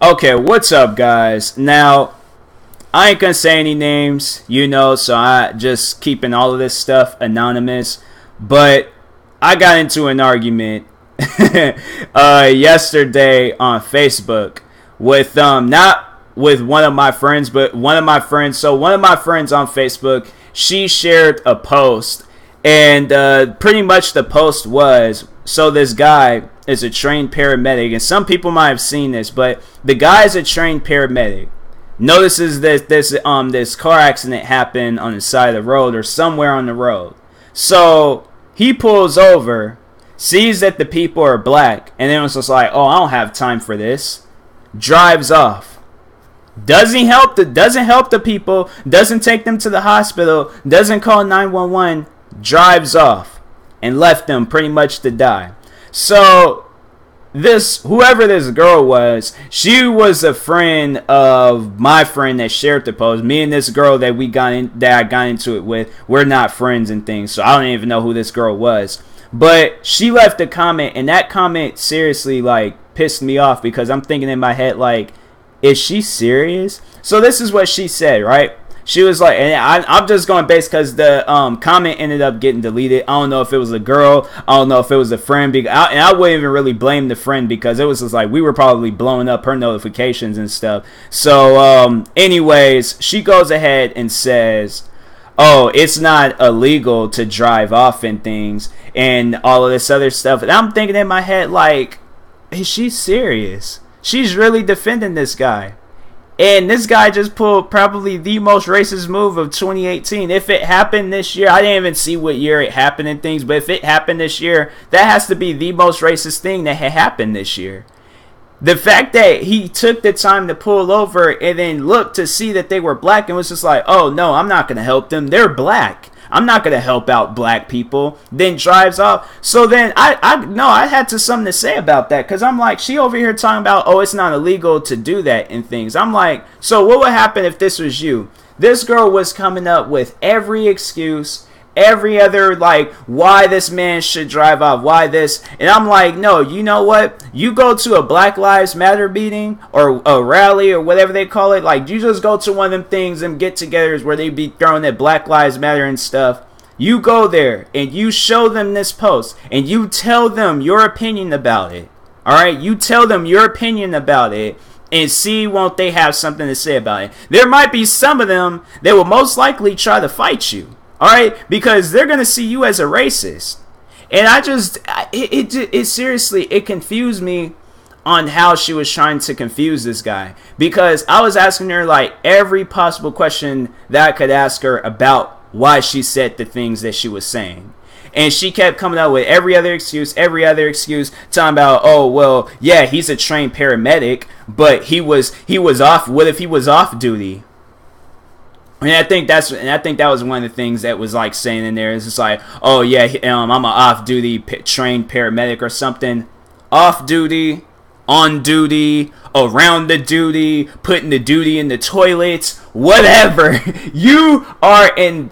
Okay, what's up, guys? Now, I ain't gonna say any names, so I just keeping all of this stuff anonymous. But I got into an argument yesterday on Facebook with not with one of my friends, but one of my friends. So one of my friends on Facebook, she shared a post, and pretty much the post was, so this guy is a trained paramedic, and some people might have seen this, but the guy is a trained paramedic. Notices this car accident happened on the side of the road or somewhere on the road. So he pulls over, sees that the people are black, and then was just like, "Oh, I don't have time for this." Drives off. Doesn't help the people. Doesn't take them to the hospital. Doesn't call 911. Drives off and left them pretty much to die. So whoever this girl was, she was a friend of my friend that shared the post. Me and this girl that I got into it with, we're not friends and things, so I don't even know who this girl was. But she left a comment, and that comment seriously pissed me off, because I'm thinking in my head, is she serious? So this is what she said, right? She was like, and I'm just going based because the comment ended up getting deleted. I don't know if it was a girl. I don't know if it was a friend. And I wouldn't even really blame the friend, because it was just we were probably blowing up her notifications and stuff. So anyways, she goes ahead and says, "Oh, it's not illegal to drive off and things and all of this other stuff." And I'm thinking in my head, is she serious? She's really defending this guy. And this guy just pulled probably the most racist move of 2018. If it happened this year, I didn't even see what year it happened and things, but if it happened this year, that has to be the most racist thing that had happened this year. The fact that he took the time to pull over and then look to see that they were black and was just like, "Oh no, I'm not going to help them. They're black. I'm not going to help out black people," then drives off. So then I had something to say about that, because I'm like, she over here talking about, "Oh, it's not illegal to do that," and things. I'm like, so what would happen if this was you? This girl was coming up with every excuse, every other why this man should drive off, why this, and I'm like, no, you know what? You go to a Black Lives Matter meeting or a rally or whatever they call it, you just go to one of them things and get-togethers where they be throwing at Black Lives Matter and stuff. You go there and you show them this post and you tell them your opinion about it. All right, you tell them your opinion about it, and see, won't they have something to say about it? There might be some of them that will most likely try to fight you. Alright, because they're going to see you as a racist. And it seriously, it confused me on how she was trying to confuse this guy. Because I was asking her every possible question that I could ask her about why she said the things that she was saying. And she kept coming up with every other excuse, talking about, "Oh, well, yeah, he's a trained paramedic, but he was off. What if he was off duty?" And I think that was one of the things that was saying in there is just "Oh yeah, I'm an off-duty trained paramedic or something." Off duty, on duty, around the duty, putting the duty in the toilets, whatever. You are a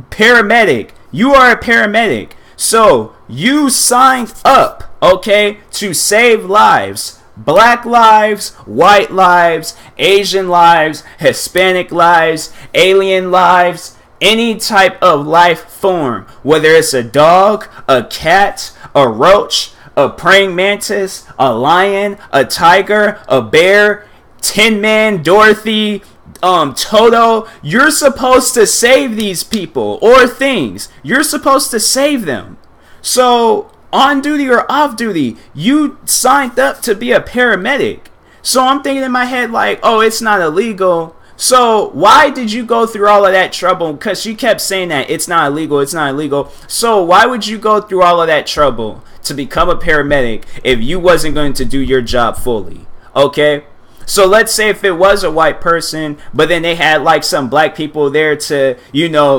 paramedic. You are a paramedic. So you signed up, okay, to save lives. Black lives, white lives, Asian lives, Hispanic lives, alien lives, any type of life form, whether it's a dog, a cat, a roach, a praying mantis, a lion, a tiger, a bear, Tin Man, Dorothy, Toto. You're supposed to save these people or things. You're supposed to save them. So on duty or off duty, you signed up to be a paramedic. So I'm thinking in my head "Oh, it's not illegal. So why did you go through all of that trouble?" Because she kept saying that it's not illegal, it's not illegal. So why would you go through all of that trouble to become a paramedic if you wasn't going to do your job fully? Okay? So let's say if it was a white person, but then they had some black people there to,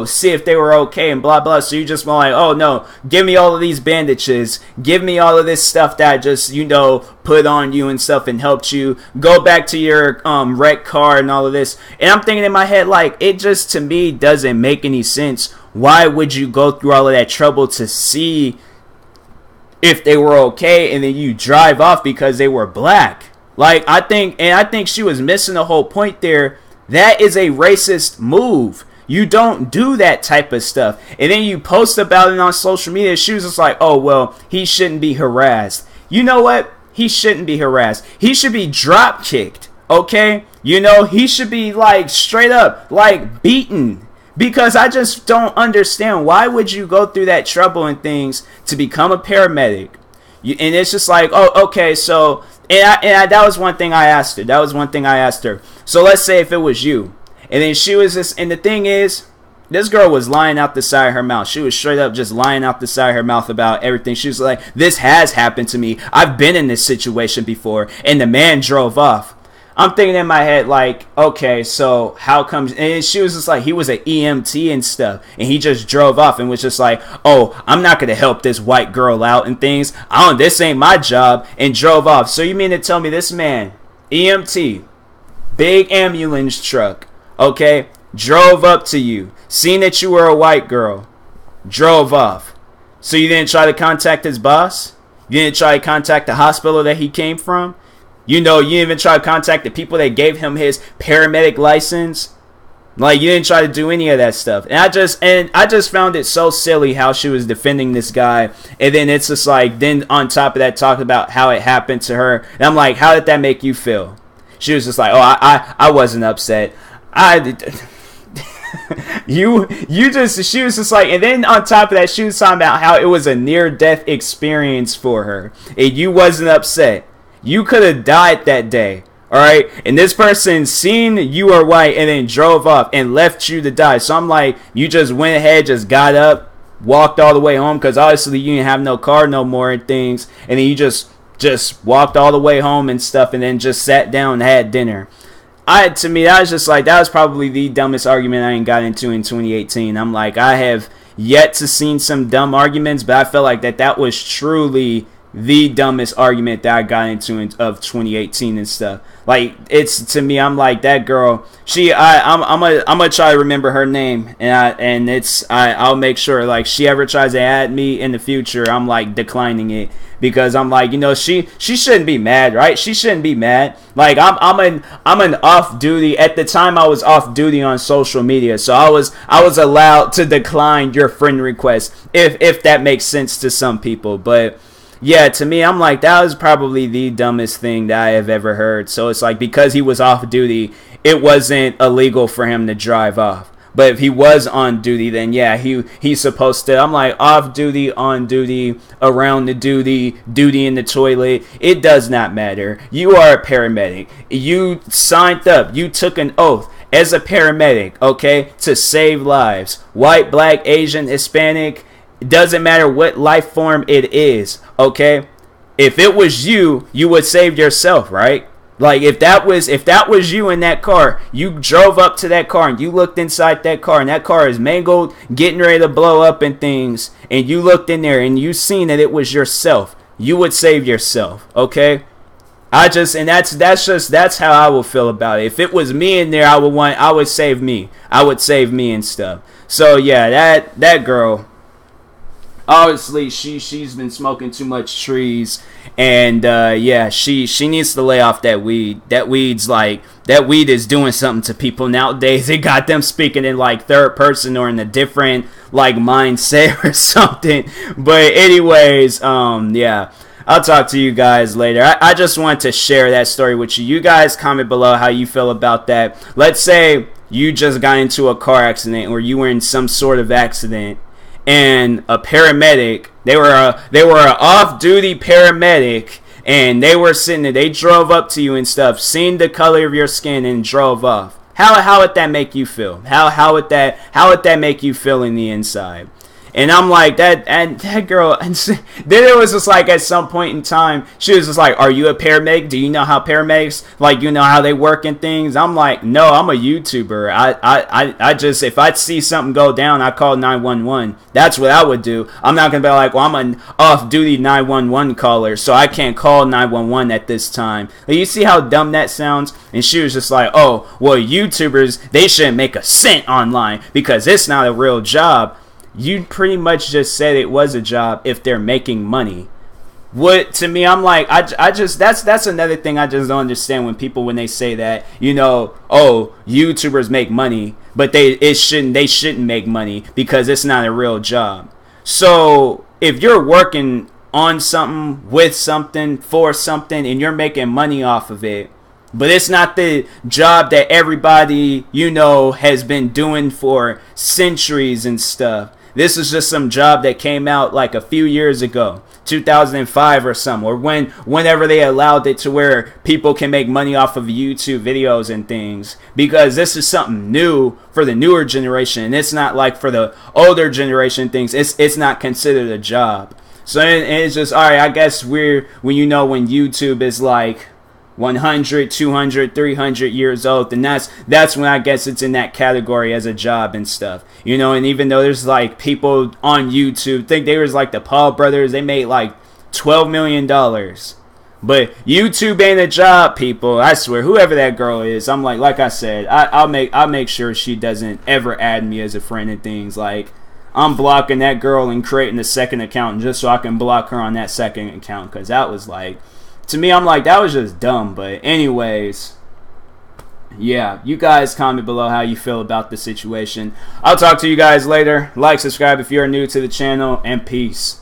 see if they were okay and blah, blah. So you just were "Oh no, give me all of these bandages. Give me all of this stuff that I just, put on you and stuff and helped you go back to your wrecked car and all of this." And I'm thinking in my head, it just to me doesn't make any sense. Why would you go through all of that trouble to see if they were okay and then you drive off because they were black? Like, I think she was missing the whole point there. That is a racist move. You don't do that type of stuff. And then you post about it on social media. She was just like, oh, well, he shouldn't be harassed. You know what? He shouldn't be harassed. He should be drop kicked. Okay? You know, he should be like straight up like beaten. Because I just don't understand. Why would you go through that trouble and things to become a paramedic? And it's just like, oh, okay, so, that was one thing I asked her. So let's say if it was you. And then she was just, and the thing is, this girl was lying out the side of her mouth. She was straight up just lying out the side of her mouth about everything. She was like, this has happened to me. I've been in this situation before. And the man drove off. I'm thinking in my head, like, okay, so how comes, and she was just like, he was an EMT and stuff, and he just drove off and was just like, oh, I'm not going to help this white girl out and things. This ain't my job, and drove off. So you mean to tell me this man, EMT, big ambulance truck, okay, drove up to you, seen that you were a white girl, drove off. So you didn't try to contact his boss? You didn't try to contact the hospital that he came from? You know, you didn't even try to contact the people that gave him his paramedic license. Like, you didn't try to do any of that stuff. And I just found it so silly how she was defending this guy. And then it's just like, then on top of that, talk about how it happened to her. And I'm like, how did that make you feel? She was just like, oh, I wasn't upset. She was just like, and then on top of that, she was talking about how it was a near-death experience for her. And you wasn't upset. You could have died that day, alright? And this person seen you were white and then drove off and left you to die. So I'm like, you just went ahead, just got up, walked all the way home, because obviously you didn't have no car no more and things. And then you just walked all the way home and stuff and then just sat down and had dinner. To me, that was just like, that was probably the dumbest argument I ain't got into in 2018. I'm like, I have yet to seen some dumb arguments, but I felt like that was truly the dumbest argument that I got into of 2018 and stuff. Like, it's, to me, I'm like, that girl, I'm gonna try to remember her name, and I'll make sure, like, she ever tries to add me in the future, I'm like declining it, because I'm like, you know, she shouldn't be mad, right? She shouldn't be mad. Like, I'm an off duty. At the time, I was off duty on social media, so I was allowed to decline your friend request, if that makes sense to some people. But yeah, to me, I'm like, that was probably the dumbest thing that I have ever heard. So it's like, because he was off duty, it wasn't illegal for him to drive off. But if he was on duty, then yeah, he's supposed to. I'm like, off duty, on duty, around the duty, duty in the toilet. It does not matter. You are a paramedic. You signed up. You took an oath as a paramedic, okay, to save lives. White, black, Asian, Hispanic. It doesn't matter what life form it is, okay? If it was you, you would save yourself, right? Like, if that was you in that car, you drove up to that car and you looked inside that car and that car is mangled, getting ready to blow up and things, and you looked in there and you seen that it was yourself, you would save yourself, okay? That's how I would feel about it. If it was me in there, I would save me. I would save me and stuff. So yeah, that girl, obviously she's been smoking too much trees, and yeah, she needs to lay off that weed. That weed is doing something to people nowadays. It got them speaking in like third person or in a different like mindset or something. But anyways, yeah, I'll talk to you guys later. I just want to share that story with you. You guys comment below how you feel about that. Let's say you just got into a car accident, or you were in some sort of accident, and a paramedic, they were an off-duty paramedic, and they were sitting there, they drove up to you and stuff, seen the color of your skin, and drove off. How would that make you feel? How would that make you feel in the inside? And I'm like, that girl, and then it was just like, at some point in time, she was just like, are you a paramedic? Do you know how paramedics, like, you know how they work and things? I'm like, no, I'm a YouTuber. I just, if I see something go down, I call 911. That's what I would do. I'm not going to be like, well, I'm an off-duty 911 caller, so I can't call 911 at this time. Like, you see how dumb that sounds? And she was just like, oh, well, YouTubers, they shouldn't make a cent online because it's not a real job. You pretty much just said it was a job if they're making money. what to me, I'm like, I just that's another thing I just don't understand when people, when they say that, you know, oh, YouTubers make money, but they shouldn't make money because it's not a real job. So if you're working on something, with something, for something, and you're making money off of it, but it's not the job that everybody, you know, has been doing for centuries and stuff. This is just some job that came out like a few years ago, 2005 or something, or whenever they allowed it to where people can make money off of YouTube videos and things, because this is something new for the newer generation, and it's not like for the older generation things. It's not considered a job. So it's just, all right, I guess when YouTube is like 100, 200, 300 years old, then that's when I guess it's in that category as a job and stuff, you know. And even though there's like people on YouTube, think they was like the Paul brothers, they made like $12 million, but YouTube ain't a job, people. I swear, whoever that girl is, I'm like I said, I'll make sure she doesn't ever add me as a friend and things. Like, I'm blocking that girl and creating a second account just so I can block her on that second account, because that was like, to me, I'm like, that was just dumb. But anyways, yeah, you guys comment below how you feel about the situation. I'll talk to you guys later. Like, subscribe if you're new to the channel, and peace.